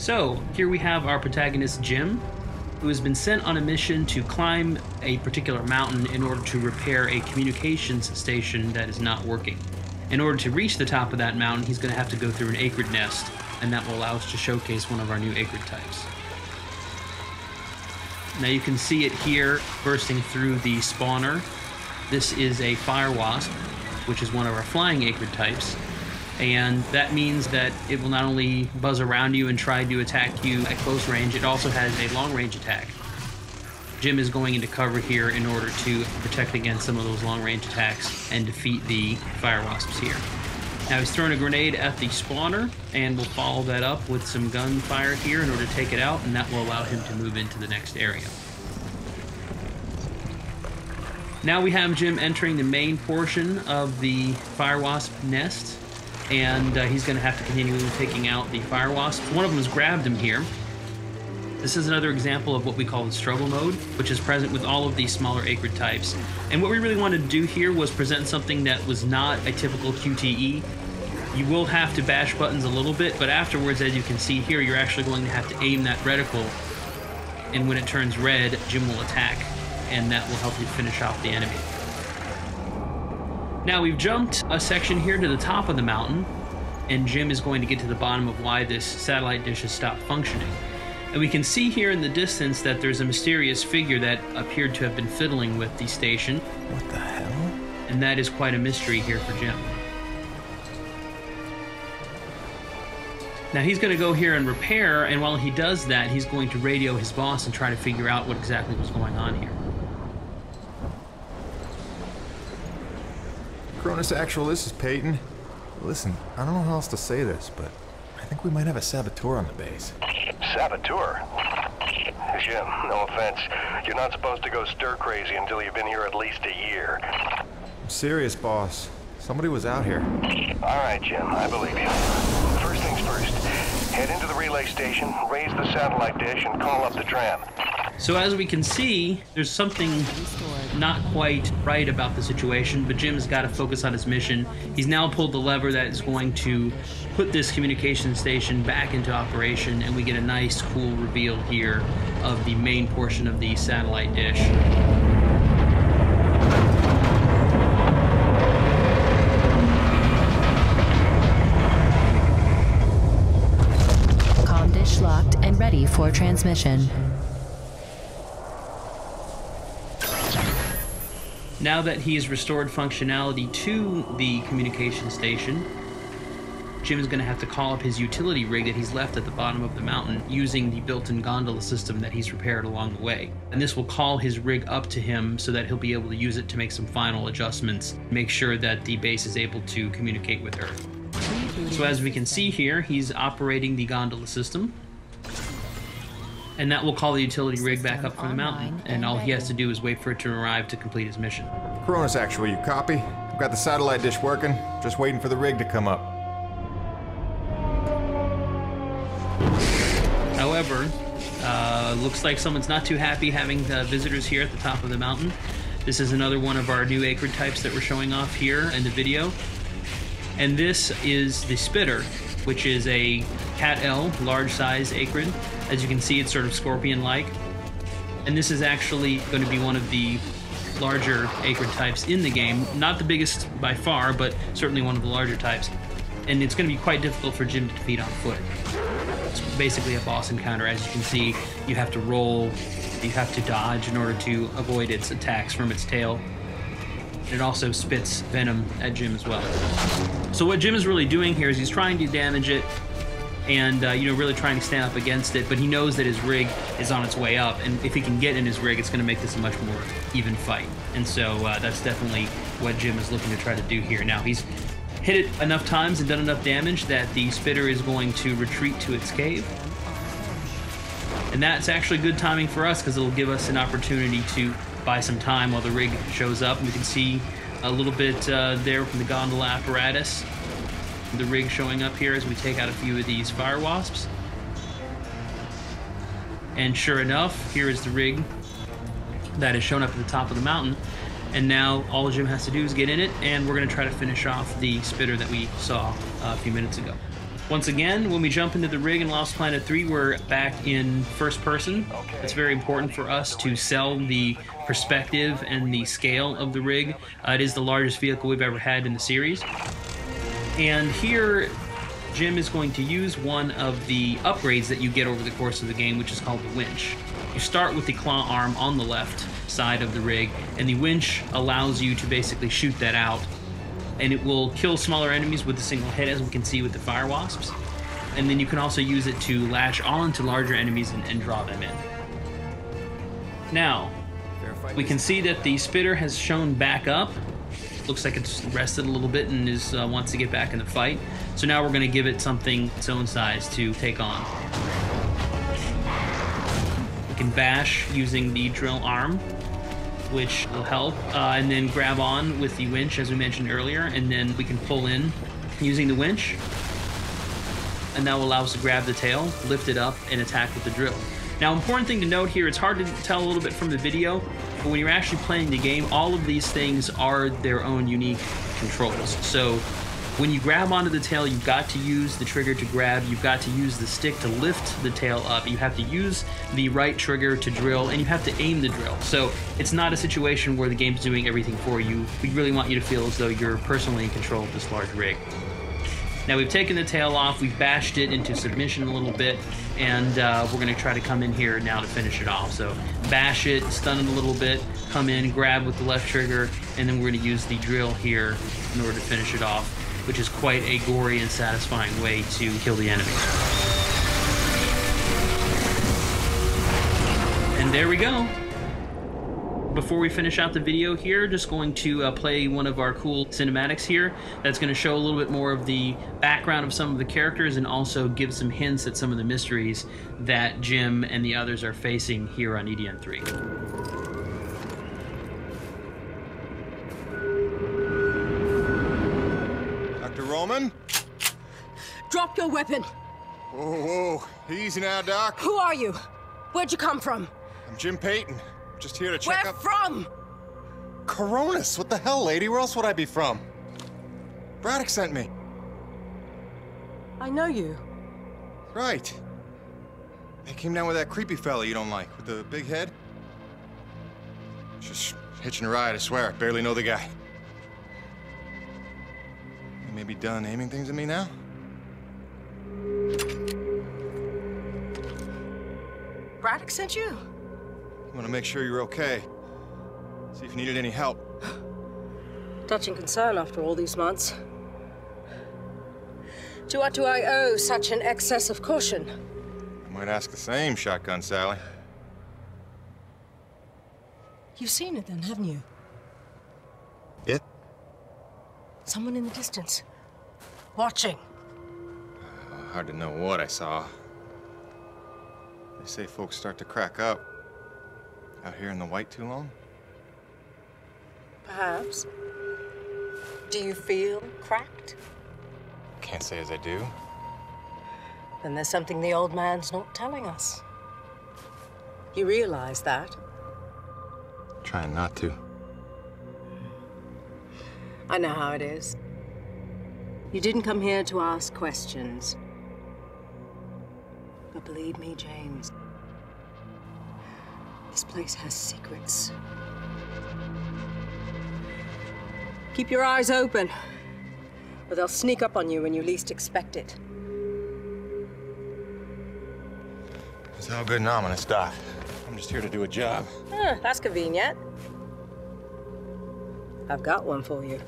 So, here we have our protagonist Jim, who has been sent on a mission to climb a particular mountain in order to repair a communications station that is not working. In order to reach the top of that mountain, he's going to have to go through an acrid nest, and that will allow us to showcase one of our new acrid types. Now you can see it here bursting through the spawner. This is a fire wasp, which is one of our flying acrid types. And that means that it will not only buzz around you and try to attack you at close range, it also has a long-range attack. Jim is going into cover here in order to protect against some of those long-range attacks and defeat the fire wasps here. Now he's throwing a grenade at the spawner, and we'll follow that up with some gunfire here in order to take it out, and that will allow him to move into the next area. Now we have Jim entering the main portion of the fire wasp nest, and he's going to have to continue taking out the fire wasps. One of them has grabbed him here. This is another example of what we call the struggle mode, which is present with all of these smaller acrid types. And what we really wanted to do here was present something that was not a typical QTE. You will have to bash buttons a little bit, but afterwards, as you can see here, you're actually going to have to aim that reticle, and when it turns red, Jim will attack, and that will help you finish off the enemy. Now we've jumped a section here to the top of the mountain, and Jim is going to get to the bottom of why this satellite dish has stopped functioning. And we can see here in the distance that there's a mysterious figure that appeared to have been fiddling with the station. What the hell? And that is quite a mystery here for Jim. Now he's going to go here and repair, and while he does that, he's going to radio his boss and try to figure out what exactly was going on here. Cronus Actual, this is Peyton. Listen, I don't know how else to say this, but I think we might have a saboteur on the base. Saboteur? Jim, no offense. You're not supposed to go stir-crazy until you've been here at least a year. I'm serious, boss. Somebody was out here. All right, Jim, I believe you. First things first, head into the relay station, raise the satellite dish, and call up the tram. So as we can see, there's something not quite right about the situation, but Jim's got to focus on his mission. He's now pulled the lever that is going to put this communication station back into operation, and we get a nice, cool reveal here of the main portion of the satellite dish. Comm dish locked and ready for transmission. Now that he's restored functionality to the communication station, Jim is going to have to call up his utility rig that he's left at the bottom of the mountain using the built-in gondola system that he's repaired along the way. And this will call his rig up to him so that he'll be able to use it to make some final adjustments, make sure that the base is able to communicate with Earth. So as we can see here, he's operating the gondola system. And that will call the utility rig back up from the mountain, and all he has to do is wait for it to arrive to complete his mission. Cronus Actual, you copy? I've got the satellite dish working, just waiting for the rig to come up. However, looks like someone's not too happy having visitors here at the top of the mountain. This is another one of our new acrid types that we're showing off here in the video. And this is the spitter, which is a Cat L, large size acrid. As you can see, it's sort of scorpion-like. And this is actually going to be one of the larger acrid types in the game. Not the biggest by far, but certainly one of the larger types. And it's going to be quite difficult for Jim to defeat on foot. It's basically a boss encounter. As you can see, you have to roll, you have to dodge in order to avoid its attacks from its tail. It also spits venom at Jim as well. So what Jim is really doing here is he's trying to damage it and really trying to stand up against it, but he knows that his rig is on its way up, and if he can get in his rig, it's going to make this a much more even fight. And so that's definitely what Jim is looking to try to do here. Now, he's hit it enough times and done enough damage that the spitter is going to retreat to its cave. And that's actually good timing for us because it'll give us an opportunity to buy some time while the rig shows up. And we can see a little bit there from the gondola apparatus, the rig showing up here as we take out a few of these fire wasps. And sure enough, here is the rig that has shown up at the top of the mountain. And now all Jim has to do is get in it, and we're going to try to finish off the spitter that we saw a few minutes ago. Once again, when we jump into the rig in Lost Planet 3, we're back in first person. It's very important for us to sell the perspective and the scale of the rig. It is the largest vehicle we've ever had in the series. And here, Jim is going to use one of the upgrades that you get over the course of the game, which is called the winch. You start with the claw arm on the left side of the rig, and the winch allows you to basically shoot that out. And it will kill smaller enemies with a single hit, as we can see with the fire wasps. And then you can also use it to latch on to larger enemies and draw them in. Now, we can see that the spitter has shown back up. Looks like it's rested a little bit and wants to get back in the fight. So now we're going to give it something its own size to take on. We can bash using the drill arm, which will help, and then grab on with the winch, as we mentioned earlier, and then we can pull in using the winch, and that will allow us to grab the tail, lift it up, and attack with the drill. Now, important thing to note here, it's hard to tell a little bit from the video, but when you're actually playing the game, all of these things are their own unique controls. So when you grab onto the tail, you've got to use the trigger to grab, you've got to use the stick to lift the tail up, you have to use the right trigger to drill, and you have to aim the drill. So it's not a situation where the game's doing everything for you. We really want you to feel as though you're personally in control of this large rig. Now we've taken the tail off, we've bashed it into submission a little bit, and we're going to try to come in here now to finish it off. So bash it, stun it a little bit, come in, grab with the left trigger, and then we're going to use the drill here in order to finish it off, which is quite a gory and satisfying way to kill the enemies. And there we go. Before we finish out the video here, just going to play one of our cool cinematics here that's going to show a little bit more of the background of some of the characters and also give some hints at some of the mysteries that Jim and the others are facing here on EDN 3. Dr. Roman? Drop your weapon! Whoa, whoa. Easy now, Doc. Who are you? Where'd you come from? I'm Jim Payton. Just here to check Where up... from? Coronis! What the hell, lady? Where else would I be from? Braddock sent me. I know you. Right. They came down with that creepy fella you don't like, with the big head. Just hitching a ride, I swear. I barely know the guy. You may be done aiming things at me now? Braddock sent you? I want to make sure you're okay. See if you needed any help. Touching concern after all these months. To what do I owe such an excess of caution? I might ask the same, Shotgun Sally. You've seen it then, haven't you? It? Someone in the distance. Watching. Hard to know what I saw. They say folks start to crack up. Out here in the white too long? Perhaps. Do you feel cracked? Can't say as I do. Then there's something the old man's not telling us. You realize that? Trying not to. I know how it is. You didn't come here to ask questions. But believe me, James, this place has secrets. Keep your eyes open, or they'll sneak up on you when you least expect it. It's all good and ominous, Doc. I'm just here to do a job. That's convenient. I've got one for you.